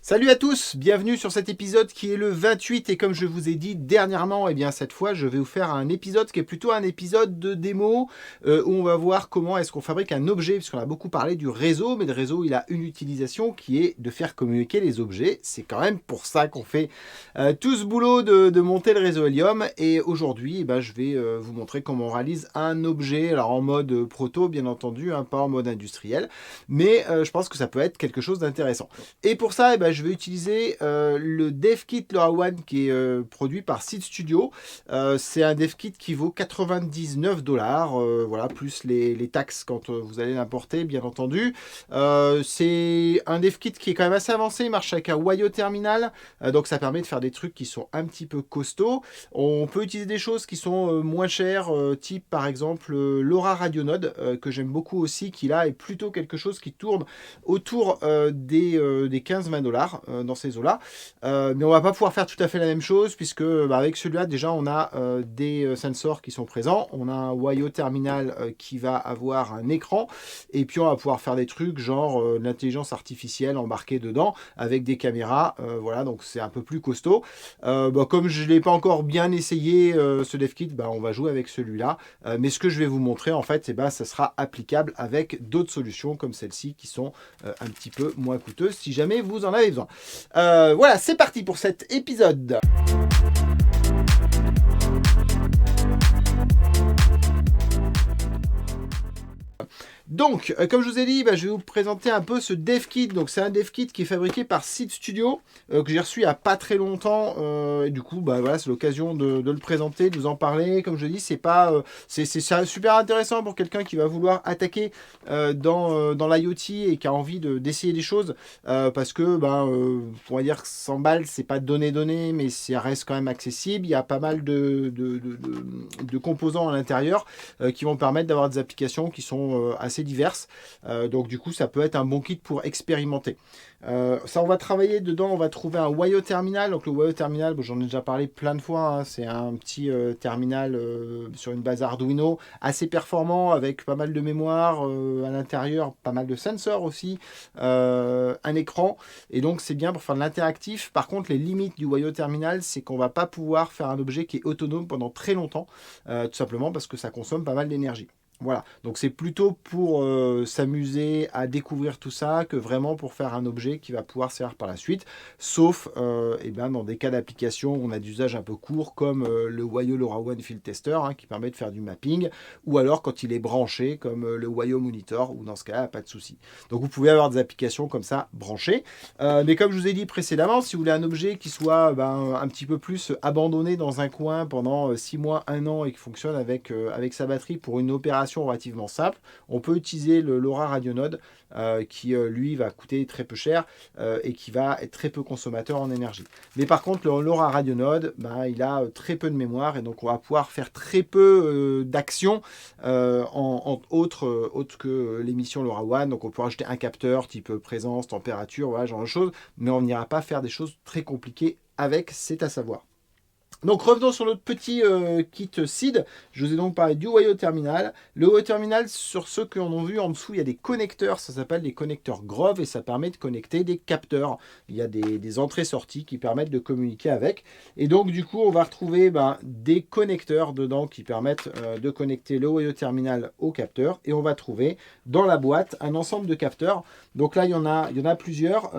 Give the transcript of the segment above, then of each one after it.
Salut à tous, bienvenue sur cet épisode qui est le 28 et comme je vous ai dit dernièrement, cette fois je vais vous faire un épisode qui est plutôt un épisode de démo où on va voir comment est-ce qu'on fabrique un objet, puisqu'on a beaucoup parlé du réseau, mais le réseau il a une utilisation qui est de faire communiquer les objets. C'est quand même pour ça qu'on fait tout ce boulot de monter le réseau Helium, et aujourd'hui je vais vous montrer comment on réalise un objet, alors en mode proto bien entendu, pas en mode industriel, mais je pense que ça peut être quelque chose d'intéressant. Et pour ça, je vais utiliser le DevKit LoRaWAN qui est produit par Seeed Studio. C'est un DevKit qui vaut 99$, voilà, plus les taxes quand vous allez l'importer, bien entendu. C'est un DevKit qui est quand même assez avancé, il marche avec un Wayo terminal, donc ça permet de faire des trucs qui sont un petit peu costauds. On peut utiliser des choses qui sont moins chères, type par exemple LoRa Radionode, que j'aime beaucoup aussi, qui là est plutôt quelque chose qui tourne autour des 15-20$ dans ces eaux-là. Mais on va pas pouvoir faire tout à fait la même chose, puisque avec celui-là, déjà, on a des sensors qui sont présents. On a un Wayo terminal qui va avoir un écran. Et puis, on va pouvoir faire des trucs genre l'intelligence artificielle embarquée dedans, avec des caméras. Voilà, donc c'est un peu plus costaud. Comme je ne l'ai pas encore bien essayé, ce DevKit, on va jouer avec celui-là. Mais ce que je vais vous montrer, en fait, ça sera applicable avec d'autres solutions comme celle-ci qui sont un petit peu moins coûteuses si jamais vous en avez besoin. Voilà, c'est parti pour cet épisode. Donc, comme je vous ai dit, je vais vous présenter un peu ce DevKit. Donc, c'est un DevKit qui est fabriqué par Seeed Studio, que j'ai reçu il n'y a pas très longtemps. Et du coup, voilà, c'est l'occasion de le présenter, de vous en parler. Comme je dis, c'est super intéressant pour quelqu'un qui va vouloir attaquer dans l'IoT et qui a envie d'essayer des choses. Parce que, on va dire que 100 balles, c'est pas donné, mais ça reste quand même accessible. Il y a pas mal de composants à l'intérieur qui vont permettre d'avoir des applications qui sont assez diverses. Donc du coup, ça peut être un bon kit pour expérimenter. Ça, on va travailler dedans, on va trouver un Wayo terminal. Donc le Wayo terminal, j'en ai déjà parlé plein de fois, c'est un petit terminal sur une base Arduino, assez performant, avec pas mal de mémoire à l'intérieur, pas mal de sensors aussi, un écran, et donc c'est bien pour faire de l'interactif. Par contre, les limites du Wayo terminal, c'est qu'on va pas pouvoir faire un objet qui est autonome pendant très longtemps, tout simplement parce que ça consomme pas mal d'énergie. Voilà, donc c'est plutôt pour s'amuser à découvrir tout ça que vraiment pour faire un objet qui va pouvoir servir par la suite, sauf dans des cas d'application où on a d'usage un peu court, comme le Wayo LoRaWAN Field Tester, qui permet de faire du mapping, ou alors quand il est branché, comme le Wayo Monitor, où dans ce cas-là, pas de souci. Donc vous pouvez avoir des applications comme ça branchées, mais comme je vous ai dit précédemment, si vous voulez un objet qui soit un petit peu plus abandonné dans un coin pendant 6 mois, 1 an, et qui fonctionne avec sa batterie pour une opération relativement simple, on peut utiliser le LoRa Radionode qui lui va coûter très peu cher et qui va être très peu consommateur en énergie. Mais par contre, le LoRa Radionode, il a très peu de mémoire, et donc on va pouvoir faire très peu d'actions en autre que l'émission LoRaWAN. Donc on peut rajouter un capteur type présence, température, voilà, genre de choses, mais on n'ira pas faire des choses très compliquées avec, c'est à savoir. Donc revenons sur notre petit kit Seeed. Je vous ai donc parlé du Wayo Terminal. Le Wayo Terminal, sur ceux qui en ont vu, en dessous, il y a des connecteurs. Ça s'appelle des connecteurs Grove et ça permet de connecter des capteurs. Il y a des entrées-sorties qui permettent de communiquer avec. Et donc du coup, on va retrouver des connecteurs dedans qui permettent de connecter le Wayo Terminal au capteur. Et on va trouver dans la boîte un ensemble de capteurs. Donc là, il y en a plusieurs.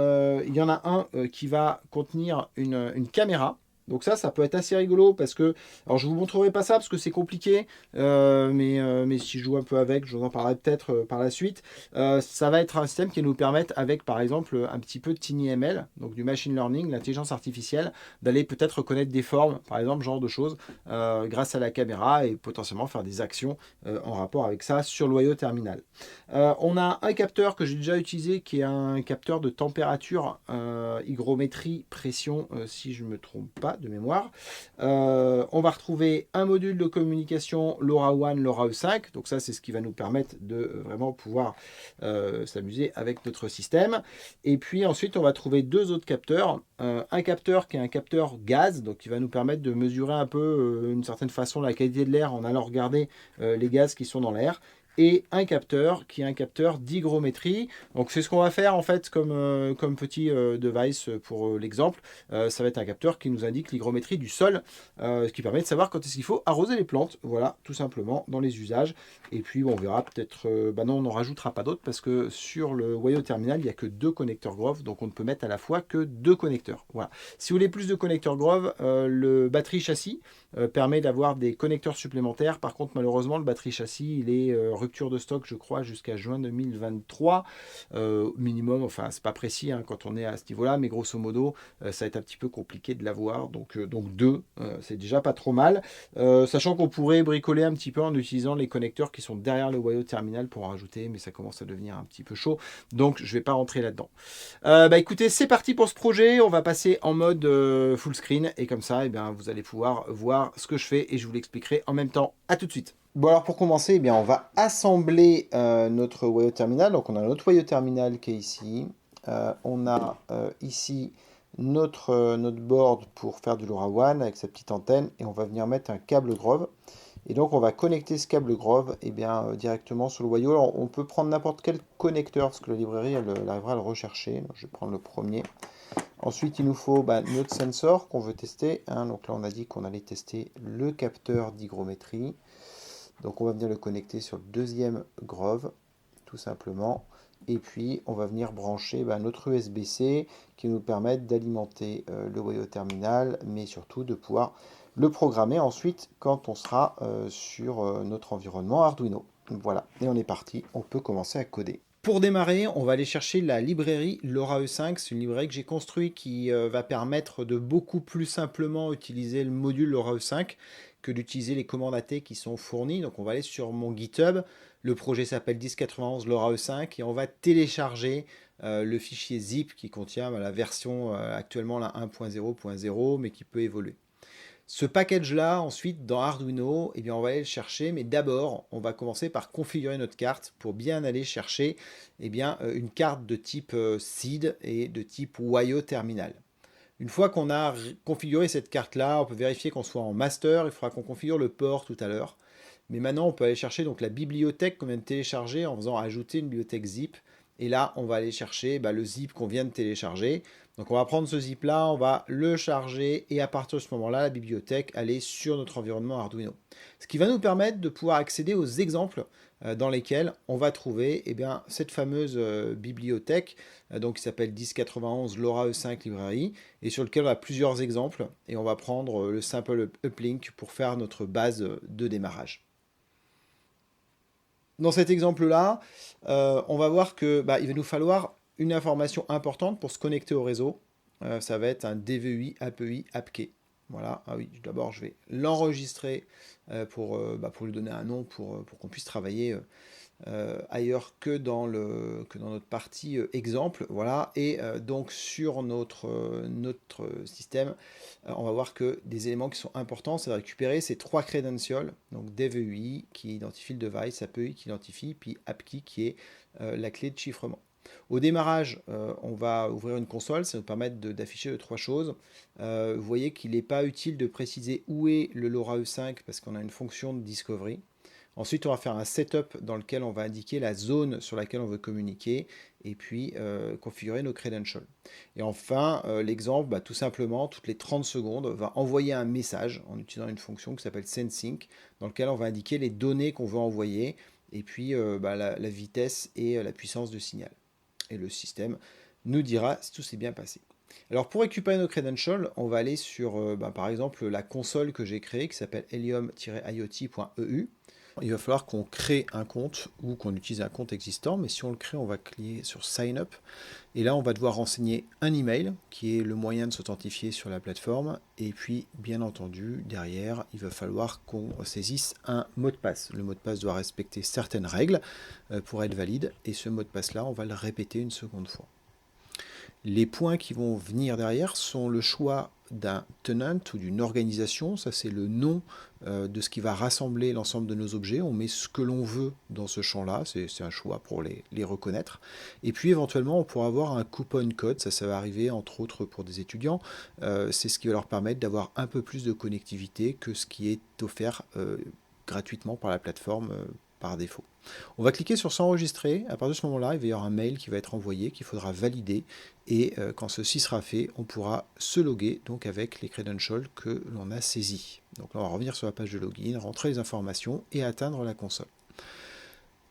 Il y en a un qui va contenir une caméra. Donc ça peut être assez rigolo parce que, alors je vous montrerai pas ça parce que c'est compliqué, mais si je joue un peu avec, je vous en parlerai peut-être par la suite. Ça va être un système qui va nous permettre, avec par exemple un petit peu de TinyML, donc du machine learning, l'intelligence artificielle, d'aller peut-être reconnaître des formes, par exemple, genre de choses, grâce à la caméra, et potentiellement faire des actions en rapport avec ça sur le Wayo terminal. On a un capteur que j'ai déjà utilisé qui est un capteur de température, hygrométrie, pression, si je ne me trompe pas de mémoire. On va retrouver un module de communication LoRaWAN, LoRaE5. Donc ça, c'est ce qui va nous permettre de vraiment pouvoir s'amuser avec notre système. Et puis ensuite, on va trouver deux autres capteurs. Un capteur qui est un capteur gaz, donc qui va nous permettre de mesurer un peu, d'une certaine façon, la qualité de l'air en allant regarder les gaz qui sont dans l'air. et un capteur qui est un capteur d'hygrométrie. Donc c'est ce qu'on va faire en fait comme petit device pour l'exemple. Ça va être un capteur qui nous indique l'hygrométrie du sol, ce qui permet de savoir quand est-ce qu'il faut arroser les plantes. Voilà, tout simplement dans les usages. Et puis bon, on verra peut-être, non, on n'en rajoutera pas d'autres parce que sur le Wayo Terminal, il n'y a que 2 connecteurs Grove, donc on ne peut mettre à la fois que 2 connecteurs. Voilà. Si vous voulez plus de connecteurs Grove, le batterie châssis permet d'avoir des connecteurs supplémentaires. Par contre, malheureusement, le batterie châssis, il est rupture de stock, je crois, jusqu'à juin 2023 minimum. Enfin, c'est pas précis hein, quand on est à ce niveau-là, mais grosso modo, ça va être un petit peu compliqué de l'avoir. Donc 2, c'est déjà pas trop mal. Sachant qu'on pourrait bricoler un petit peu en utilisant les connecteurs qui sont derrière le Wayo Terminal pour en rajouter, mais ça commence à devenir un petit peu chaud. Donc, je vais pas rentrer là-dedans. Écoutez, c'est parti pour ce projet. On va passer en mode full screen et comme ça, vous allez pouvoir voir ce que je fais et je vous l'expliquerai en même temps. À tout de suite. Bon alors pour commencer, on va assembler notre Wayo Terminal. Donc on a notre Wayo Terminal qui est ici. On a ici notre board pour faire du LoRaWAN avec sa petite antenne et on va venir mettre un câble Grove. Et donc on va connecter ce câble Grove directement sur le Wayo. Alors, on peut prendre n'importe quel connecteur parce que la librairie elle arrivera à le rechercher. Donc, je vais prendre le premier. Ensuite, il nous faut notre sensor qu'on veut tester. Hein. Donc là, on a dit qu'on allait tester le capteur d'hygrométrie. Donc on va venir le connecter sur le deuxième Grove, tout simplement. Et puis, on va venir brancher notre USB-C qui va nous permettre d'alimenter le Wayo Terminal, mais surtout de pouvoir le programmer ensuite quand on sera sur notre environnement Arduino. Voilà, et on est parti, on peut commencer à coder. Pour démarrer, on va aller chercher la librairie LoRaE5. C'est une librairie que j'ai construite qui va permettre de beaucoup plus simplement utiliser le module LoRaE5 que d'utiliser les commandes AT qui sont fournies. Donc on va aller sur mon GitHub. Le projet s'appelle 1091 LoRaE5 et on va télécharger le fichier zip qui contient la version actuellement la 1.0.0 mais qui peut évoluer. Ce package-là, ensuite, dans Arduino, on va aller le chercher, mais d'abord, on va commencer par configurer notre carte pour bien aller chercher une carte de type SID et de type Wayo Terminal. Une fois qu'on a configuré cette carte-là, on peut vérifier qu'on soit en master, il faudra qu'on configure le port tout à l'heure. Mais maintenant, on peut aller chercher donc la bibliothèque qu'on vient de télécharger en faisant ajouter une bibliothèque zip. Et là, on va aller chercher le zip qu'on vient de télécharger. Donc on va prendre ce zip-là, on va le charger et à partir de ce moment-là, la bibliothèque, elle est sur notre environnement Arduino. Ce qui va nous permettre de pouvoir accéder aux exemples dans lesquels on va trouver cette fameuse bibliothèque qui s'appelle 1091 LoRaE5 Library et sur lequel on a plusieurs exemples et on va prendre le simple uplink pour faire notre base de démarrage. Dans cet exemple-là, on va voir que il va nous falloir une information importante pour se connecter au réseau. Ça va être un DVI, API, AppKey. Voilà, d'abord je vais l'enregistrer pour lui donner un nom pour qu'on puisse travailler ailleurs que dans notre partie exemple. Voilà, et donc sur notre système, on va voir que des éléments qui sont importants, ça va récupérer ces 3 credentials, donc DVI qui identifie le device, API qui identifie, puis AppKey qui est la clé de chiffrement. Au démarrage, on va ouvrir une console, ça va nous permettre d'afficher 3 choses. Vous voyez qu'il n'est pas utile de préciser où est le LoRaE5 parce qu'on a une fonction de discovery. Ensuite, on va faire un setup dans lequel on va indiquer la zone sur laquelle on veut communiquer et puis configurer nos credentials. Et enfin, l'exemple, tout simplement, toutes les 30 secondes, va envoyer un message en utilisant une fonction qui s'appelle sendSync, dans lequel on va indiquer les données qu'on veut envoyer et puis la vitesse et la puissance de signal. Et le système nous dira si tout s'est bien passé. Alors pour récupérer nos credentials, on va aller sur par exemple la console que j'ai créée qui s'appelle helium-iot.eu. Il va falloir qu'on crée un compte ou qu'on utilise un compte existant, mais si on le crée, on va cliquer sur Sign Up. Et là, on va devoir renseigner un email qui est le moyen de s'authentifier sur la plateforme. Et puis, bien entendu, derrière, il va falloir qu'on saisisse un mot de passe. Le mot de passe doit respecter certaines règles pour être valide. Et ce mot de passe-là, on va le répéter une seconde fois. Les points qui vont venir derrière sont le choix d'un tenant ou d'une organisation. Ça, c'est le nom de ce qui va rassembler l'ensemble de nos objets. On met ce que l'on veut dans ce champ-là. C'est un choix pour les reconnaître. Et puis, éventuellement, on pourra avoir un coupon code. Ça va arriver, entre autres, pour des étudiants. C'est ce qui va leur permettre d'avoir un peu plus de connectivité que ce qui est offert gratuitement par la plateforme par défaut. On va cliquer sur s'enregistrer. À partir de ce moment-là, il va y avoir un mail qui va être envoyé, qu'il faudra valider. Et quand ceci sera fait, on pourra se loguer donc avec les credentials que l'on a saisis. Donc là, on va revenir sur la page de login, rentrer les informations et atteindre la console.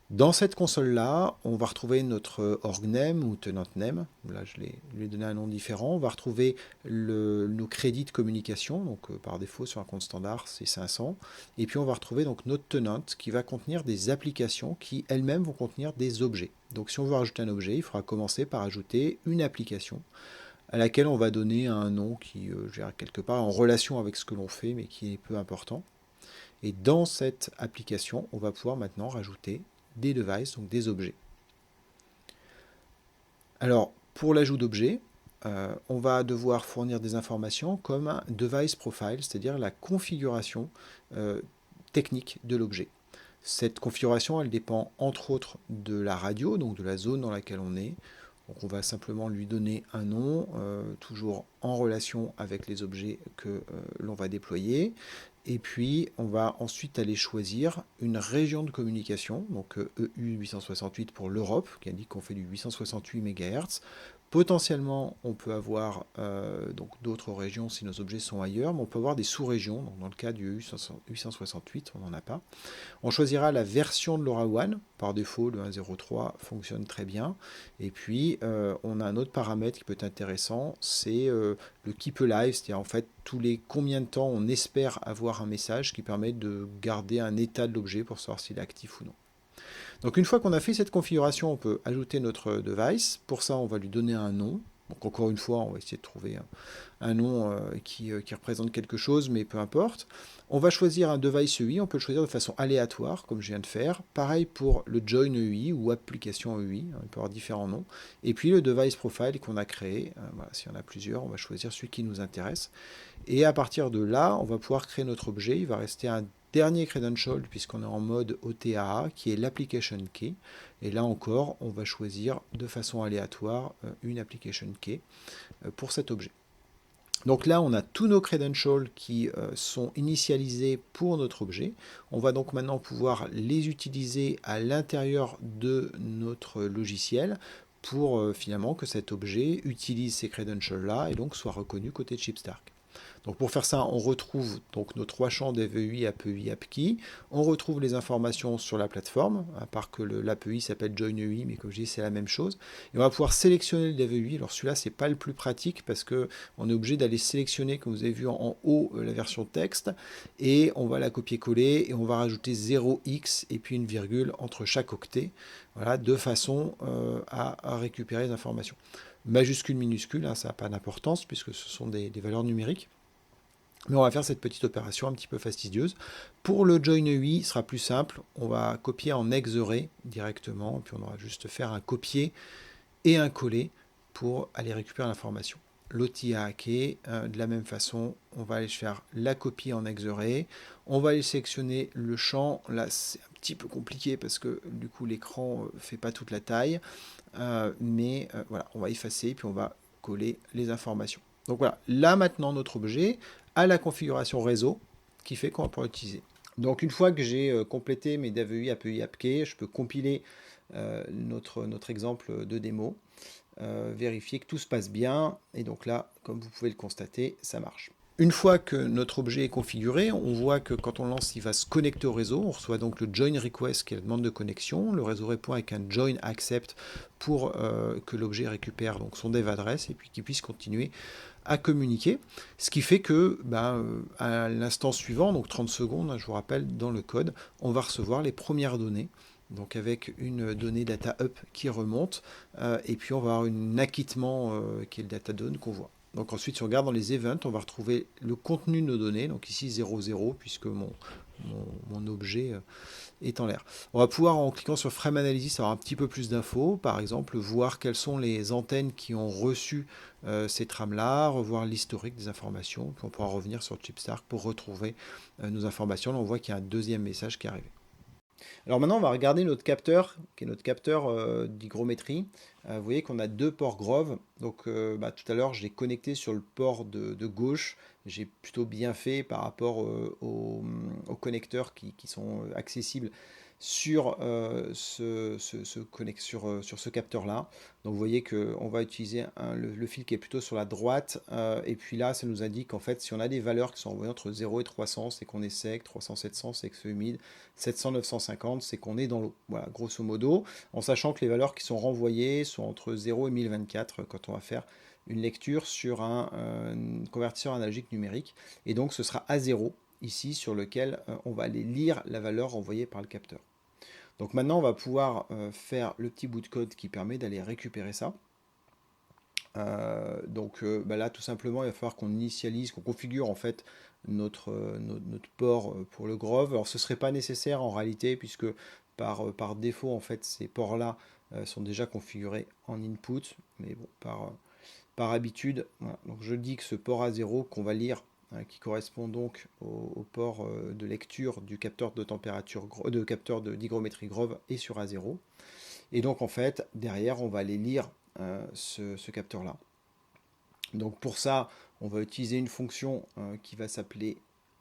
Dans cette console-là, on va retrouver notre org name ou tenant name. Là, je lui ai donné un nom différent. On va retrouver nos crédits de communication. Donc, par défaut, sur un compte standard, c'est 500. Et puis, on va retrouver donc notre tenant qui va contenir des applications qui, elles-mêmes, vont contenir des objets. Donc, si on veut rajouter un objet, il faudra commencer par ajouter une application à laquelle on va donner un nom qui, quelque part, en relation avec ce que l'on fait, mais qui est peu important. Et dans cette application, on va pouvoir maintenant rajouter des devices, donc des objets. Alors, pour l'ajout d'objets, on va devoir fournir des informations comme un device profile, c'est-à-dire la configuration technique de l'objet. Cette configuration, elle dépend entre autres de la radio, donc de la zone dans laquelle on est. Donc on va simplement lui donner un nom, toujours en relation avec les objets que l'on va déployer. Et puis, on va ensuite aller choisir une région de communication, donc EU 868 pour l'Europe, qui indique qu'on fait du 868 MHz. Potentiellement, on peut avoir donc d'autres régions si nos objets sont ailleurs, mais on peut avoir des sous-régions. Donc dans le cas du EU 868, on n'en a pas. On choisira la version de LoRaWAN. Par défaut, le 1.0.3 fonctionne très bien. Et puis, on a un autre paramètre qui peut être intéressant, c'est le keep alive, c'est-à-dire en fait tous les combien de temps on espère avoir un message qui permet de garder un état de l'objet pour savoir s'il est actif ou non. Donc une fois qu'on a fait cette configuration, on peut ajouter notre device. Pour ça, on va lui donner un nom. Donc encore une fois, on va essayer de trouver un nom qui représente quelque chose, mais peu importe. On va choisir un device EI, on peut le choisir de façon aléatoire, comme je viens de faire. Pareil pour le join EI ou application EI, il peut avoir différents noms. Et puis le device profile qu'on a créé, voilà, s'il y en a plusieurs, on va choisir celui qui nous intéresse. Et à partir de là, on va pouvoir créer notre objet. Il va rester un dernier credential puisqu'on est en mode OTAA qui est l'application key. Et là encore, on va choisir de façon aléatoire une application key pour cet objet. Donc là, on a tous nos credentials qui sont initialisés pour notre objet. On va donc maintenant pouvoir les utiliser à l'intérieur de notre logiciel pour finalement que cet objet utilise ces credentials-là et donc soit reconnu côté Chipstark. Donc pour faire ça, on retrouve donc nos trois champs d'API, API, AppKey. On retrouve les informations sur la plateforme, à part que l'API s'appelle JoinEI, mais comme je dis, c'est la même chose. Et on va pouvoir sélectionner le DAVEI. Alors celui-là, c'est pas le plus pratique parce qu'on est obligé d'aller sélectionner, comme vous avez vu en haut, la version texte. Et on va la copier-coller et on va rajouter 0x et puis une virgule entre chaque octet. Voilà, de façon à récupérer les informations. Majuscule, minuscule, hein, ça n'a pas d'importance puisque ce sont des valeurs numériques. Mais on va faire cette petite opération un petit peu fastidieuse. Pour le join EI, ce sera plus simple. On va copier en exarray directement, puis on aura juste faire un copier et un coller pour aller récupérer l'information. L'OTA key, de la même façon, on va aller faire la copie en exarray. On va aller sélectionner le champ. Là, c'est un petit peu compliqué parce que du coup, l'écran ne fait pas toute la taille. Mais voilà, on va effacer, puis on va coller les informations. Donc voilà, là maintenant, notre objet à la configuration réseau qui fait qu'on va pouvoir l'utiliser. Donc une fois que j'ai complété mes DAVEI, API, AppKey, je peux compiler notre exemple de démo, vérifier que tout se passe bien, et donc là, comme vous pouvez le constater, ça marche. Une fois que notre objet est configuré, on voit que quand on lance, il va se connecter au réseau. On reçoit donc le join request qui est la demande de connexion. Le réseau répond avec un join accept pour que l'objet récupère donc son dev adresse et puis qu'il puisse continuer à communiquer. Ce qui fait que à l'instant suivant, donc 30 secondes, je vous rappelle, dans le code, on va recevoir les premières données. Donc avec une donnée data up qui remonte et puis on va avoir un acquittement qui est le data down qu'on voit. Donc ensuite, si on regarde dans les events, on va retrouver le contenu de nos données. Donc ici 00, puisque mon objet est en l'air. On va pouvoir, en cliquant sur Frame Analysis, avoir un petit peu plus d'infos. Par exemple, voir quelles sont les antennes qui ont reçu ces trames-là, revoir l'historique des informations. Puis on pourra revenir sur Chipstark pour retrouver nos informations. Là, on voit qu'il y a un deuxième message qui est arrivé. Alors maintenant, on va regarder notre capteur, qui est notre capteur d'hygrométrie. Vous voyez qu'on a deux ports Grove. Donc tout à l'heure, je l'ai connecté sur le port de gauche. J'ai plutôt bien fait par rapport aux connecteurs qui sont accessibles sur, sur ce capteur-là. Donc vous voyez qu'on va utiliser le fil qui est plutôt sur la droite, et puis là ça nous indique en fait si on a des valeurs qui sont envoyées entre 0 et 300, c'est qu'on est sec, 300, 700 c'est que c'est humide, 700, 950 c'est qu'on est dans l'eau. Voilà, grosso modo, en sachant que les valeurs qui sont renvoyées sont entre 0 et 1024 quand on va faire une lecture sur un convertisseur analogique numérique, et donc ce sera A0 ici sur lequel on va aller lire la valeur envoyée par le capteur. Donc maintenant on va pouvoir faire le petit bout de code qui permet d'aller récupérer ça. Là tout simplement il va falloir qu'on initialise, qu'on configure en fait notre port pour le Grove. Alors ce ne serait pas nécessaire en réalité puisque par défaut en fait ces ports là sont déjà configurés en input, mais bon par habitude, voilà. Donc je dis que ce port A0 qu'on va lire, qui correspond donc au port de lecture du capteur de température, de capteur d'hygrométrie Grove est sur A0. Et donc en fait, derrière, on va aller lire ce capteur-là. Donc pour ça, on va utiliser une fonction qui va s'appeler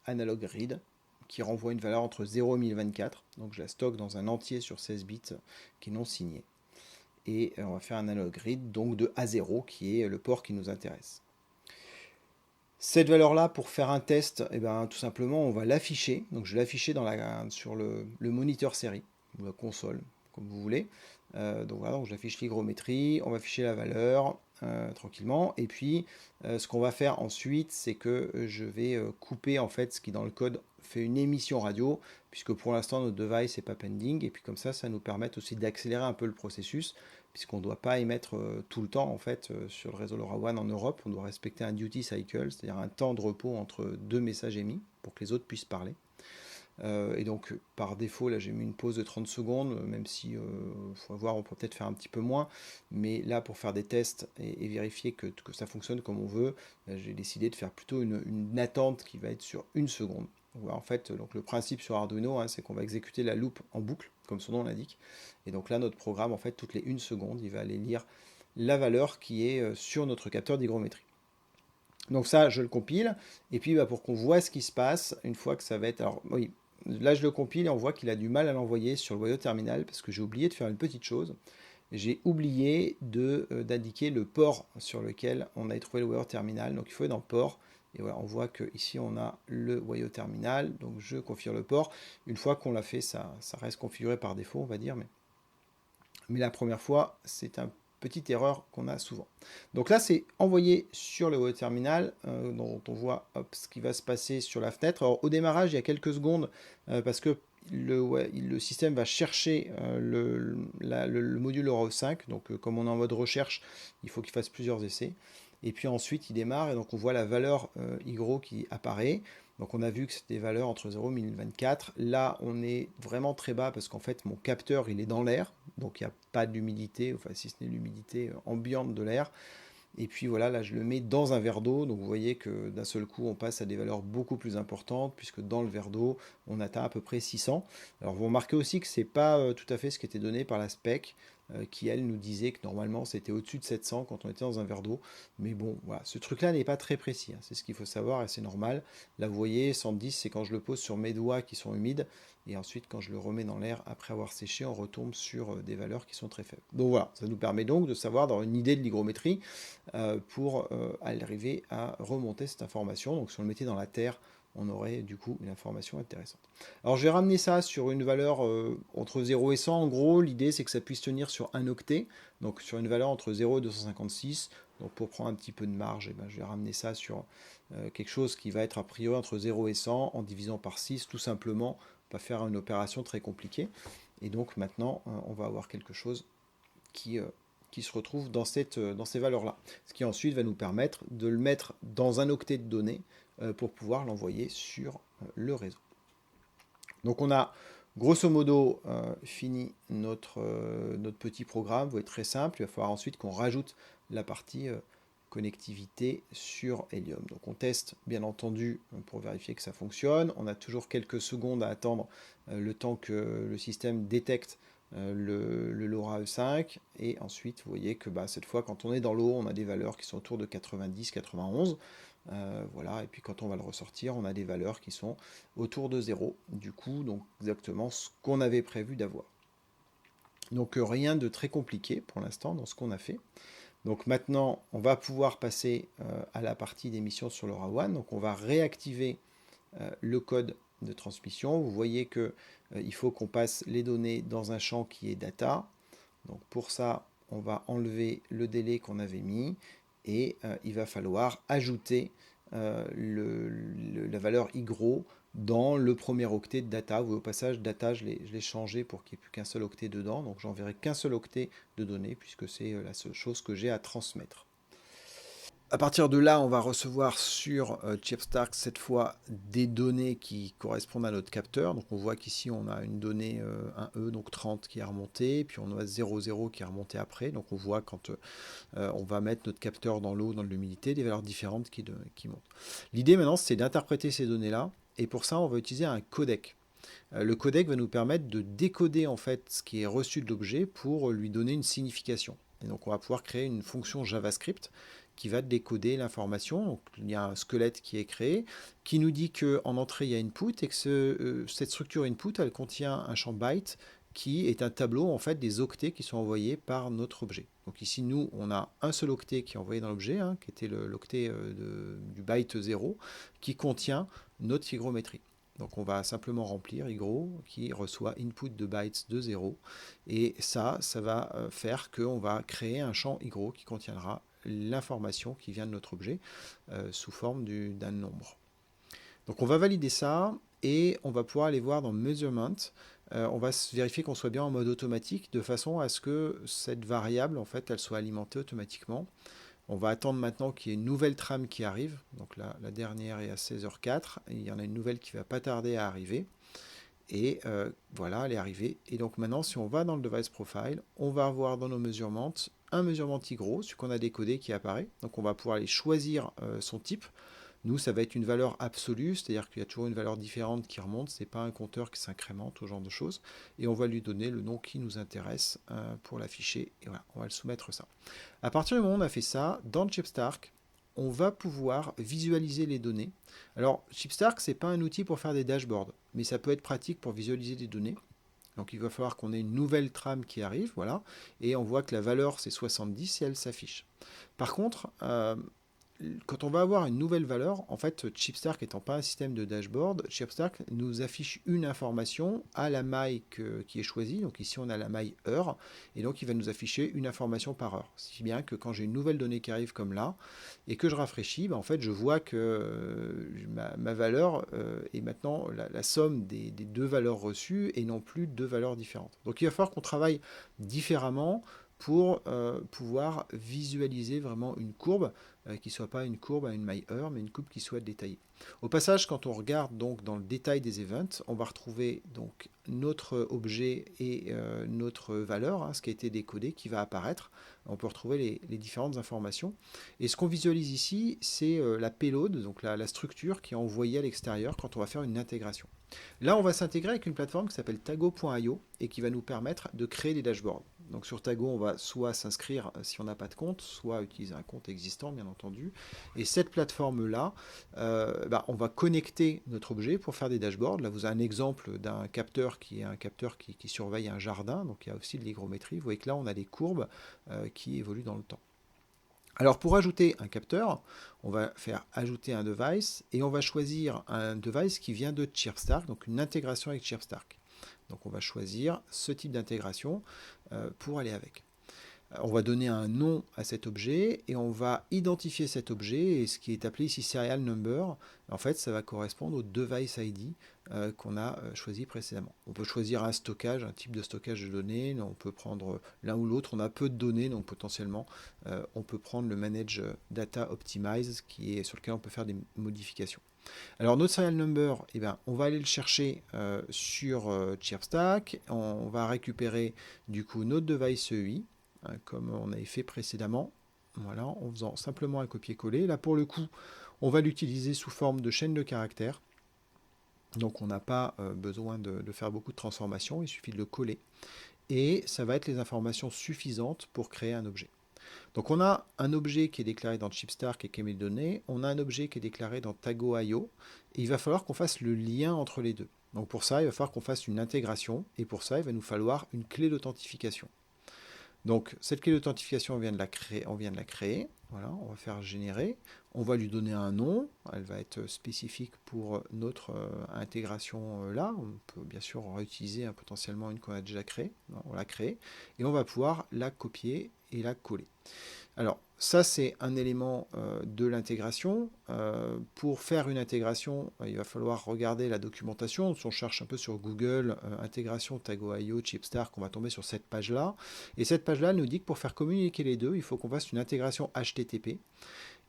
analog read, qui renvoie une valeur entre 0 et 1024. Donc je la stocke dans un entier sur 16 bits qui est non signé. Et on va faire un analog read donc de A0 qui est le port qui nous intéresse. Cette valeur-là, pour faire un test, tout simplement, on va l'afficher. Donc je vais l'afficher sur le moniteur série, ou la console, comme vous voulez. Donc voilà, donc j'affiche l'hygrométrie, on va afficher la valeur tranquillement. Et puis, ce qu'on va faire ensuite, c'est que je vais couper en fait ce qui dans le code fait une émission radio, puisque pour l'instant notre device n'est pas pending. Et puis comme ça nous permet aussi d'accélérer un peu le processus, puisqu'on ne doit pas émettre tout le temps en fait sur le réseau LoRaWAN en Europe. On doit respecter un duty cycle, c'est-à-dire un temps de repos entre deux messages émis pour que les autres puissent parler. Et donc par défaut là j'ai mis une pause de 30 secondes, même si faut voir, on peut peut-être faire un petit peu moins, mais là pour faire des tests et vérifier que ça fonctionne comme on veut, j'ai décidé de faire plutôt une attente qui va être sur 1 seconde. En fait, donc le principe sur Arduino, c'est qu'on va exécuter la loupe en boucle, comme son nom l'indique. Et donc là, notre programme, en fait, toutes les 1 seconde, il va aller lire la valeur qui est sur notre capteur d'hygrométrie. Donc ça, je le compile. Et puis, pour qu'on voit ce qui se passe, une fois que ça va être... Alors, oui, là, je le compile et on voit qu'il a du mal à l'envoyer sur le boyau terminal parce que j'ai oublié de faire une petite chose. J'ai oublié d'indiquer le port sur lequel on a trouvé le boyau terminal. Donc, il faut être dans port. Et voilà, on voit qu'ici, on a le boyau terminal. Donc, je configure le port. Une fois qu'on l'a fait, ça reste configuré par défaut, on va dire. Mais la première fois, c'est une petite erreur qu'on a souvent. Donc là, c'est envoyé sur le boyau terminal, dont on voit ce qui va se passer sur la fenêtre. Alors, au démarrage, il y a quelques secondes, parce que le système va chercher le module LoRa 5. Donc, comme on est en mode recherche, il faut qu'il fasse plusieurs essais. Et puis ensuite, il démarre et donc on voit la valeur hygro qui apparaît. Donc on a vu que c'était des valeurs entre 0 et 1024. Là, on est vraiment très bas parce qu'en fait, mon capteur, il est dans l'air. Donc il n'y a pas d'humidité, enfin si ce n'est l'humidité ambiante de l'air. Et puis voilà, là je le mets dans un verre d'eau, donc vous voyez que d'un seul coup on passe à des valeurs beaucoup plus importantes, puisque dans le verre d'eau on atteint à peu près 600. Alors vous remarquez aussi que c'est pas tout à fait ce qui était donné par la spec, qui elle nous disait que normalement c'était au-dessus de 700 quand on était dans un verre d'eau. Mais bon, voilà, ce truc-là n'est pas très précis, c'est ce qu'il faut savoir et c'est normal. Là vous voyez, 110 c'est quand je le pose sur mes doigts qui sont humides, et ensuite quand je le remets dans l'air après avoir séché, on retombe sur des valeurs qui sont très faibles. Donc voilà, ça nous permet donc de savoir, d'avoir une idée de l'hygrométrie, pour arriver à remonter cette information. Donc si on le mettait dans la terre, on aurait du coup une information intéressante. Alors je vais ramener ça sur une valeur entre 0 et 100. En gros, l'idée c'est que ça puisse tenir sur un octet, donc sur une valeur entre 0 et 256. Donc pour prendre un petit peu de marge, je vais ramener ça sur quelque chose qui va être a priori entre 0 et 100 en divisant par 6, tout simplement. On va faire une opération très compliquée. Et donc maintenant, on va avoir quelque chose qui se retrouve dans ces valeurs-là. Ce qui ensuite va nous permettre de le mettre dans un octet de données pour pouvoir l'envoyer sur le réseau. Donc on a grosso modo fini notre petit programme. Vous voyez, très simple. Il va falloir ensuite qu'on rajoute la partie connectivité sur Helium. Donc on teste bien entendu pour vérifier que ça fonctionne. On a toujours quelques secondes à attendre le temps que le système détecte le LoRa E5, et ensuite vous voyez que cette fois quand on est dans l'eau on a des valeurs qui sont autour de 90-91. Voilà, et puis quand on va le ressortir, on a des valeurs qui sont autour de 0. Du coup, donc exactement ce qu'on avait prévu d'avoir. Donc rien de très compliqué pour l'instant dans ce qu'on a fait. Donc maintenant, on va pouvoir passer à la partie d'émission sur LoRaWAN. Donc on va réactiver le code de transmission. Vous voyez que il faut qu'on passe les données dans un champ qui est data. Donc pour ça, on va enlever le délai qu'on avait mis et il va falloir ajouter la valeur igro dans le premier octet de data. Vous voyez, au passage, data, je l'ai changé pour qu'il n'y ait plus qu'un seul octet dedans. Donc j'enverrai qu'un seul octet de données puisque c'est la seule chose que j'ai à transmettre. À partir de là, on va recevoir sur ChipStark cette fois des données qui correspondent à notre capteur. Donc on voit qu'ici on a une donnée 1E, donc 30 qui est remontée, puis on a 00 qui est remonté après. Donc on voit quand on va mettre notre capteur dans l'eau, dans l'humidité, des valeurs différentes qui montent. L'idée maintenant, c'est d'interpréter ces données-là, et pour ça, on va utiliser un codec. Le codec va nous permettre de décoder en fait ce qui est reçu de l'objet pour lui donner une signification. Et donc on va pouvoir créer une fonction JavaScript qui va décoder l'information. Donc il y a un squelette qui est créé, qui nous dit qu'en entrée il y a input et que cette structure input elle contient un champ byte qui est un tableau en fait des octets qui sont envoyés par notre objet. Donc ici nous on a un seul octet qui est envoyé dans l'objet, qui était l'octet du byte 0, qui contient notre hygrométrie. Donc on va simplement remplir igro qui reçoit input de bytes de 0 et ça va faire qu'on va créer un champ igro qui contiendra l'information qui vient de notre objet sous forme d'un nombre. Donc on va valider ça et on va pouvoir aller voir dans Measurement. On va vérifier qu'on soit bien en mode automatique de façon à ce que cette variable en fait elle soit alimentée automatiquement. On va attendre maintenant qu'il y ait une nouvelle trame qui arrive. Donc la dernière est à 16h04. Et il y en a une nouvelle qui ne va pas tarder à arriver. Et voilà, elle est arrivée. Et donc maintenant, si on va dans le Device Profile, on va avoir dans nos measurements un measurement igro, celui qu'on a décodé qui apparaît. Donc on va pouvoir aller choisir son type. Nous, ça va être une valeur absolue, c'est-à-dire qu'il y a toujours une valeur différente qui remonte, ce n'est pas un compteur qui s'incrémente, ce genre de choses. Et on va lui donner le nom qui nous intéresse pour l'afficher. Et voilà, on va le soumettre ça. À partir du moment où on a fait ça, dans ChipStark, on va pouvoir visualiser les données. Alors, ChipStark, ce n'est pas un outil pour faire des dashboards, mais ça peut être pratique pour visualiser des données. Donc il va falloir qu'on ait une nouvelle trame qui arrive, voilà, et on voit que la valeur c'est 70 et elle s'affiche. Par contre, quand on va avoir une nouvelle valeur, en fait, ChipStark étant pas un système de dashboard, ChipStark nous affiche une information à la maille qui est choisie. Donc ici, on a la maille heure, et donc il va nous afficher une information par heure. Si bien que quand j'ai une nouvelle donnée qui arrive comme là, et que je rafraîchis, en fait, je vois que ma valeur est maintenant la somme des deux valeurs reçues, et non plus deux valeurs différentes. Donc il va falloir qu'on travaille différemment pour pouvoir visualiser vraiment une courbe qui ne soit pas une courbe à une maille heure, mais une courbe qui soit détaillée. Au passage, quand on regarde donc dans le détail des events, on va retrouver donc notre objet et notre valeur, ce qui a été décodé, qui va apparaître. On peut retrouver les différentes informations. Et ce qu'on visualise ici, c'est la payload, donc la structure qui est envoyée à l'extérieur quand on va faire une intégration. Là, on va s'intégrer avec une plateforme qui s'appelle Tago.io et qui va nous permettre de créer des dashboards. Donc sur Tago, on va soit s'inscrire si on n'a pas de compte, soit utiliser un compte existant, bien entendu. Et cette plateforme-là, on va connecter notre objet pour faire des dashboards. Là, vous avez un exemple d'un capteur qui est un capteur qui surveille un jardin. Donc il y a aussi de l'hygrométrie. Vous voyez que là, on a des courbes qui évoluent dans le temps. Alors pour ajouter un capteur, on va faire ajouter un device et on va choisir un device qui vient de ChipStark, donc une intégration avec ChipStark. Donc on va choisir ce type d'intégration pour aller avec. On va donner un nom à cet objet et on va identifier cet objet et ce qui est appelé ici serial number, en fait ça va correspondre au device ID qu'on a choisi précédemment. On peut choisir un stockage, un type de stockage de données, on peut prendre l'un ou l'autre, on a peu de données donc potentiellement on peut prendre le Manage Data Optimize sur lequel on peut faire des modifications. Alors notre serial number, on va aller le chercher sur ChipStark, on va récupérer du coup notre device EI, comme on avait fait précédemment, voilà, en faisant simplement un copier-coller. Là pour le coup, on va l'utiliser sous forme de chaîne de caractères, donc on n'a pas besoin de faire beaucoup de transformations, il suffit de le coller, et ça va être les informations suffisantes pour créer un objet. Donc on a un objet qui est déclaré dans ChipStark et qui émet des données, on a un objet qui est déclaré dans Tago.io, et il va falloir qu'on fasse le lien entre les deux. Donc pour ça, il va falloir qu'on fasse une intégration, et pour ça, il va nous falloir une clé d'authentification. Donc cette clé d'authentification, on vient de la créer. Voilà, on va faire générer. On va lui donner un nom. Elle va être spécifique pour notre intégration là. On peut bien sûr réutiliser potentiellement une qu'on a déjà créée. On l'a créée. Et on va pouvoir la copier et la coller. Alors, ça, c'est un élément de l'intégration. Pour faire une intégration, il va falloir regarder la documentation. Si on cherche un peu sur Google, intégration Tago.io, ChipStark, on va tomber sur cette page-là. Et cette page-là nous dit que pour faire communiquer les deux, il faut qu'on fasse une intégration HTTP.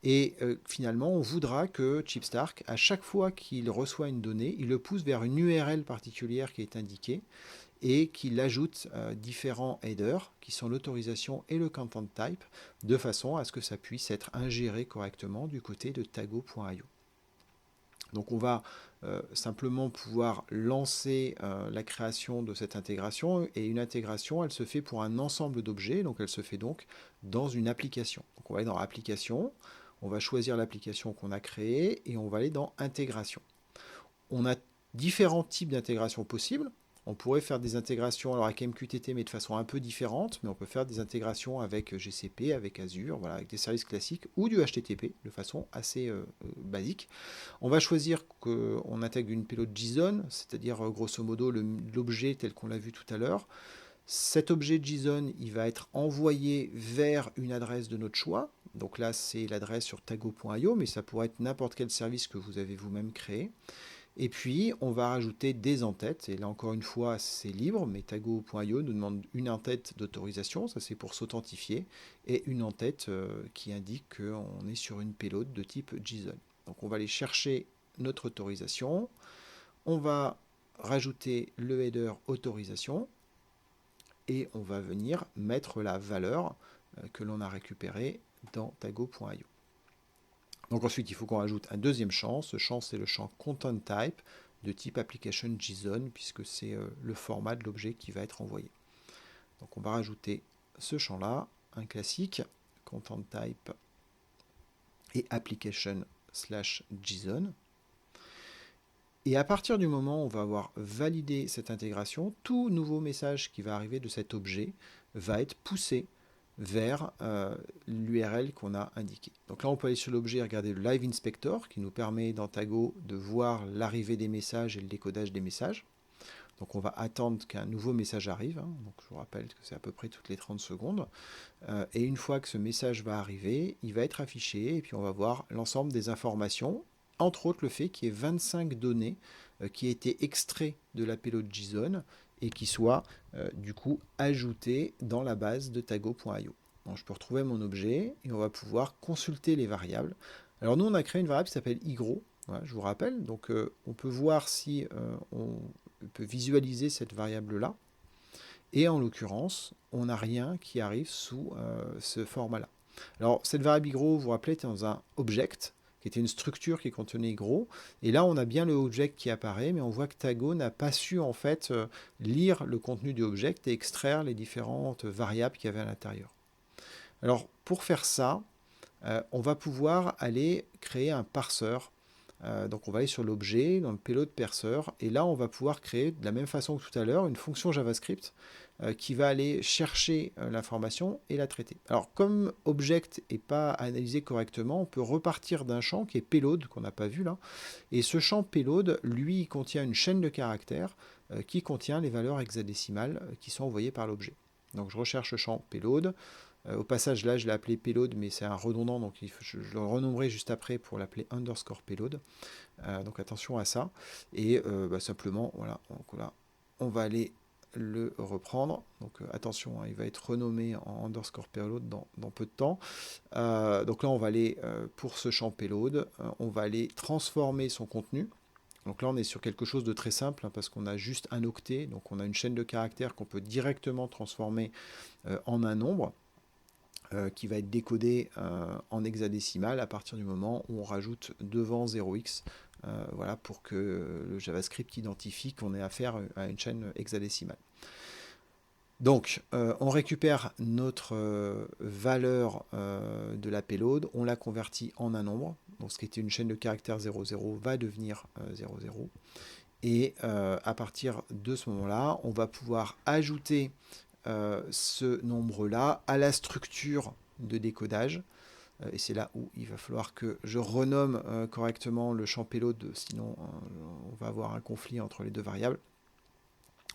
Et finalement, on voudra que ChipStark, à chaque fois qu'il reçoit une donnée, il le pousse vers une URL particulière qui est indiquée et qu'il ajoute différents headers qui sont l'autorisation et le content type de façon à ce que ça puisse être ingéré correctement du côté de tago.io. Donc on va simplement pouvoir lancer la création de cette intégration, et une intégration elle se fait pour un ensemble d'objets, donc elle se fait donc dans une application. Donc on va aller dans application, on va choisir l'application qu'on a créée et on va aller dans intégration. On a différents types d'intégration possibles. On pourrait faire des intégrations alors avec MQTT mais de façon un peu différente, mais on peut faire des intégrations avec GCP, avec Azure, voilà, avec des services classiques ou du HTTP de façon assez basique. On va choisir qu'on intègre une payload JSON, c'est-à-dire grosso modo l'objet tel qu'on l'a vu tout à l'heure. Cet objet JSON, il va être envoyé vers une adresse de notre choix. Donc là, c'est l'adresse sur tago.io, mais ça pourrait être n'importe quel service que vous avez vous-même créé. Et puis, on va rajouter des en-têtes. Et là, encore une fois, c'est libre, mais tago.io nous demande une en-tête d'autorisation. Ça, c'est pour s'authentifier. Et une en-tête qui indique qu'on est sur une payload de type JSON. Donc, on va aller chercher notre autorisation. On va rajouter le header autorisation. Et on va venir mettre la valeur que l'on a récupérée dans tago.io. Donc ensuite, il faut qu'on rajoute un deuxième champ. Ce champ, c'est le champ Content Type de type Application JSON, puisque c'est le format de l'objet qui va être envoyé. Donc on va rajouter ce champ-là, un classique, Content Type et Application/JSON. Et à partir du moment où on va avoir validé cette intégration, tout nouveau message qui va arriver de cet objet va être poussé vers l'URL qu'on a indiqué. Donc là, on peut aller sur l'objet et regarder le Live Inspector qui nous permet dans Tago de voir l'arrivée des messages et le décodage des messages. Donc on va attendre qu'un nouveau message arrive. Donc je vous rappelle que c'est à peu près toutes les 30 secondes. Et une fois que ce message va arriver, il va être affiché et puis on va voir l'ensemble des informations, entre autres le fait qu'il y ait 25 données qui aient été extraits de la payload JSON et qui soient du coup ajoutées dans la base de tago.io. Donc je peux retrouver mon objet et on va pouvoir consulter les variables. Alors nous on a créé une variable qui s'appelle igro, voilà, je vous rappelle, donc on peut voir si on peut visualiser cette variable-là. Et en l'occurrence, on n'a rien qui arrive sous ce format-là. Alors, cette variable igro, vous vous rappelez, était dans un object, qui était une structure qui contenait igro. Et là, on a bien le object qui apparaît, mais on voit que Tago n'a pas su, en fait, lire le contenu du object et extraire les différentes variables qu'il y avait à l'intérieur. Alors, pour faire ça, on va pouvoir aller créer un parseur. Donc on va aller sur l'objet, dans le payload parser, et là on va pouvoir créer de la même façon que tout à l'heure une fonction JavaScript qui va aller chercher l'information et la traiter. Alors comme object n'est pas analysé correctement, on peut repartir d'un champ qui est payload, qu'on n'a pas vu là, et ce champ payload, lui, contient une chaîne de caractères qui contient les valeurs hexadécimales qui sont envoyées par l'objet. Donc je recherche le champ payload. Au passage, là, je l'ai appelé payload, mais c'est un redondant, donc je le renommerai juste après pour l'appeler underscore payload. Donc attention à ça. Et simplement, voilà, donc là, on va aller le reprendre. Donc attention, il va être renommé en underscore payload dans peu de temps. Donc là, on va aller, pour ce champ payload, on va aller transformer son contenu. Donc là, on est sur quelque chose de très simple, parce qu'on a juste un octet, donc on a une chaîne de caractères qu'on peut directement transformer en un nombre. Qui va être décodé en hexadécimal à partir du moment où on rajoute devant 0x, voilà, pour que le JavaScript identifie qu'on ait affaire à une chaîne hexadécimale. Donc, on récupère notre valeur de la payload, on la convertit en un nombre. Donc, ce qui était une chaîne de caractères 00 va devenir 00. Et à partir de ce moment-là, on va pouvoir ajouter ce nombre-là à la structure de décodage. Et c'est là où il va falloir que je renomme correctement le champ payload, sinon on va avoir un conflit entre les deux variables.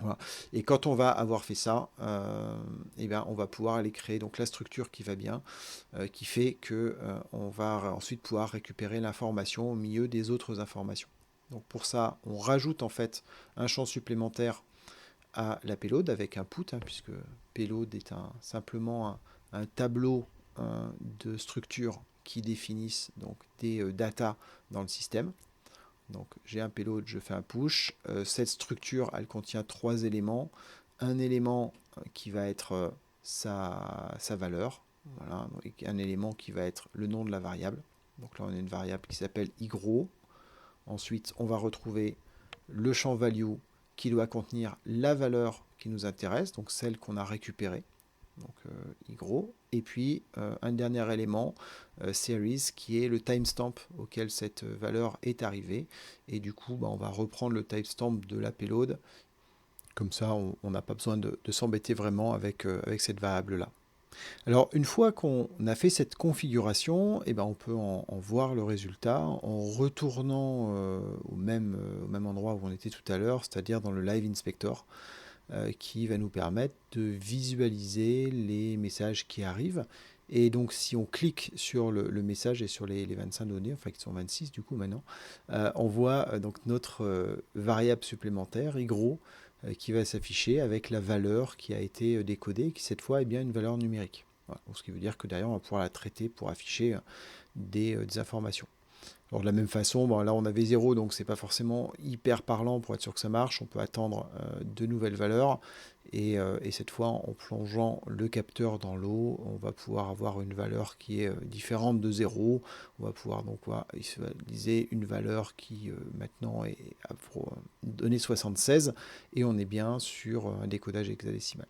Voilà. Et quand on va avoir fait ça, eh bien, on va pouvoir aller créer donc la structure qui va bien, qui fait que on va ensuite pouvoir récupérer l'information au milieu des autres informations. Donc pour ça, on rajoute en fait un champ supplémentaire à la payload avec un put, puisque payload est simplement un tableau de structures qui définissent donc des data dans le système. Donc j'ai un payload, je fais un push. Cette structure, elle contient 3 éléments. Un élément qui va être sa valeur, voilà, et un élément qui va être le nom de la variable. Donc là on a une variable qui s'appelle igro. Ensuite on va retrouver le champ value qui doit contenir la valeur qui nous intéresse, donc celle qu'on a récupérée, donc igro, et puis un dernier élément, series, qui est le timestamp auquel cette valeur est arrivée, et du coup on va reprendre le timestamp de la payload, comme ça on n'a pas besoin de s'embêter vraiment avec cette variable là. Alors une fois qu'on a fait cette configuration, eh ben, on peut en voir le résultat en retournant au même endroit où on était tout à l'heure, c'est-à-dire dans le Live Inspector, qui va nous permettre de visualiser les messages qui arrivent. Et donc si on clique sur le message et sur les 25 données, enfin qui sont 26 du coup maintenant, on voit donc notre variable supplémentaire, igro, qui va s'afficher avec la valeur qui a été décodée, qui cette fois est bien une valeur numérique. Voilà. Donc, ce qui veut dire que derrière on va pouvoir la traiter pour afficher des informations. Alors de la même façon, bon, là on avait 0, donc c'est pas forcément hyper parlant pour être sûr que ça marche. On peut attendre de nouvelles valeurs, et cette fois en plongeant le capteur dans l'eau, on va pouvoir avoir une valeur qui est différente de 0. On va pouvoir donc visualiser une valeur qui maintenant est donnée 76, et on est bien sur un décodage hexadécimal.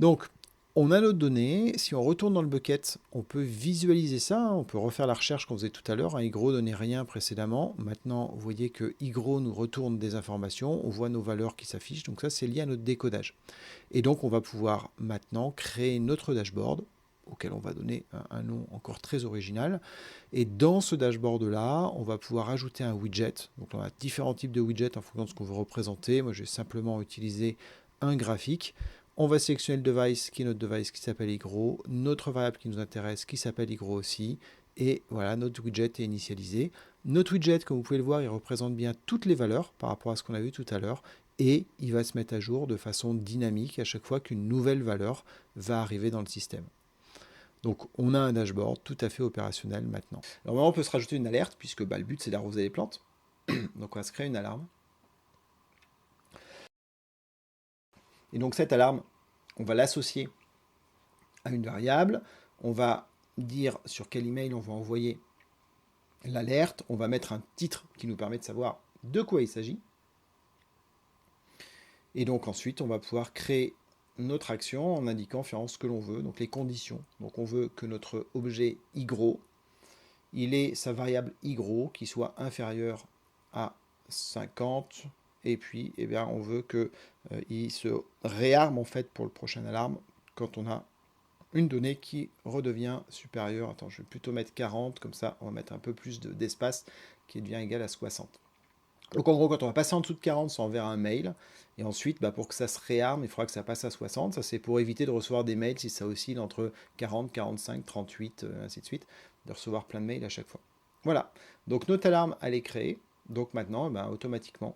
Donc on a notre donnée. Si on retourne dans le bucket, on peut visualiser ça. On peut refaire la recherche qu'on faisait tout à l'heure. igro donnait rien précédemment. Maintenant, vous voyez que igro nous retourne des informations. On voit nos valeurs qui s'affichent. Donc ça, c'est lié à notre décodage. Et donc, on va pouvoir maintenant créer notre dashboard, auquel on va donner un nom encore très original. Et dans ce dashboard-là, on va pouvoir ajouter un widget. Donc on a différents types de widgets en fonction de ce qu'on veut représenter. Moi, je vais simplement utiliser un graphique. On va sélectionner le device qui est notre device qui s'appelle igro, notre variable qui nous intéresse qui s'appelle igro aussi, et voilà, notre widget est initialisé. Notre widget, comme vous pouvez le voir, il représente bien toutes les valeurs par rapport à ce qu'on a vu tout à l'heure, et il va se mettre à jour de façon dynamique à chaque fois qu'une nouvelle valeur va arriver dans le système. Donc on a un dashboard tout à fait opérationnel maintenant. Alors maintenant on peut se rajouter une alerte, puisque le but c'est d'arroser les plantes. Donc on va se créer une alarme. Et donc cette alarme, on va l'associer à une variable. On va dire sur quel email on va envoyer l'alerte. On va mettre un titre qui nous permet de savoir de quoi il s'agit. Et donc ensuite, on va pouvoir créer notre action en indiquant finalement ce que l'on veut, donc les conditions. Donc on veut que notre objet igro, il ait sa variable igro qui soit inférieure à 50. Et puis, eh bien, on veut qu'il se réarme en fait pour le prochain alarme quand on a une donnée qui redevient supérieure. Attends, je vais plutôt mettre 40, comme ça on va mettre un peu plus d'espace qui devient égal à 60. Donc en gros, quand on va passer en dessous de 40, ça enverra un mail. Et ensuite, pour que ça se réarme, il faudra que ça passe à 60. Ça, c'est pour éviter de recevoir des mails si ça oscille entre 40, 45, 38, ainsi de suite, de recevoir plein de mails à chaque fois. Voilà, donc notre alarme, elle est créée. Donc maintenant, automatiquement,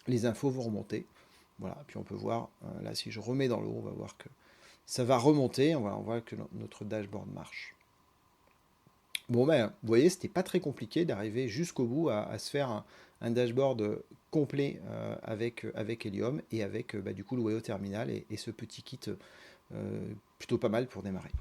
les infos vont remonter. Voilà, puis on peut voir, là si je remets dans l'eau, on va voir que ça va remonter, on voit que notre dashboard marche. Bon vous voyez, c'était pas très compliqué d'arriver jusqu'au bout à se faire un dashboard complet avec Helium et avec du coup le Weo Terminal et ce petit kit plutôt pas mal pour démarrer.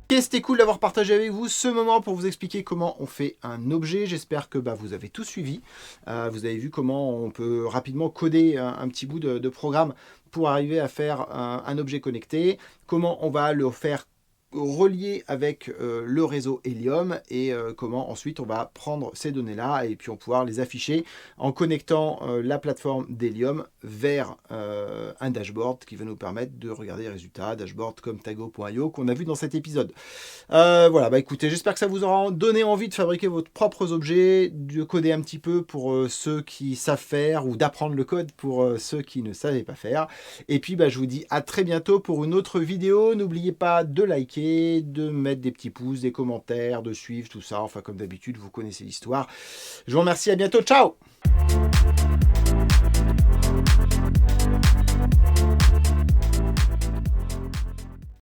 Et c'était cool d'avoir partagé avec vous ce moment pour vous expliquer comment on fait un objet. J'espère que vous avez tout suivi. Vous avez vu comment on peut rapidement coder un petit bout de programme pour arriver à faire un objet connecté. Comment on va le faire relié avec le réseau Helium et comment ensuite on va prendre ces données-là et puis on va pouvoir les afficher en connectant la plateforme d'Helium vers un dashboard qui va nous permettre de regarder les résultats, dashboard comme tago.io qu'on a vu dans cet épisode. Voilà, écoutez, j'espère que ça vous aura donné envie de fabriquer vos propres objets, de coder un petit peu pour ceux qui savent faire ou d'apprendre le code pour ceux qui ne savaient pas faire. Et puis je vous dis à très bientôt pour une autre vidéo. N'oubliez pas de liker, de mettre des petits pouces, des commentaires, de suivre tout ça. Enfin, comme d'habitude, vous connaissez l'histoire. Je vous remercie, à bientôt, ciao!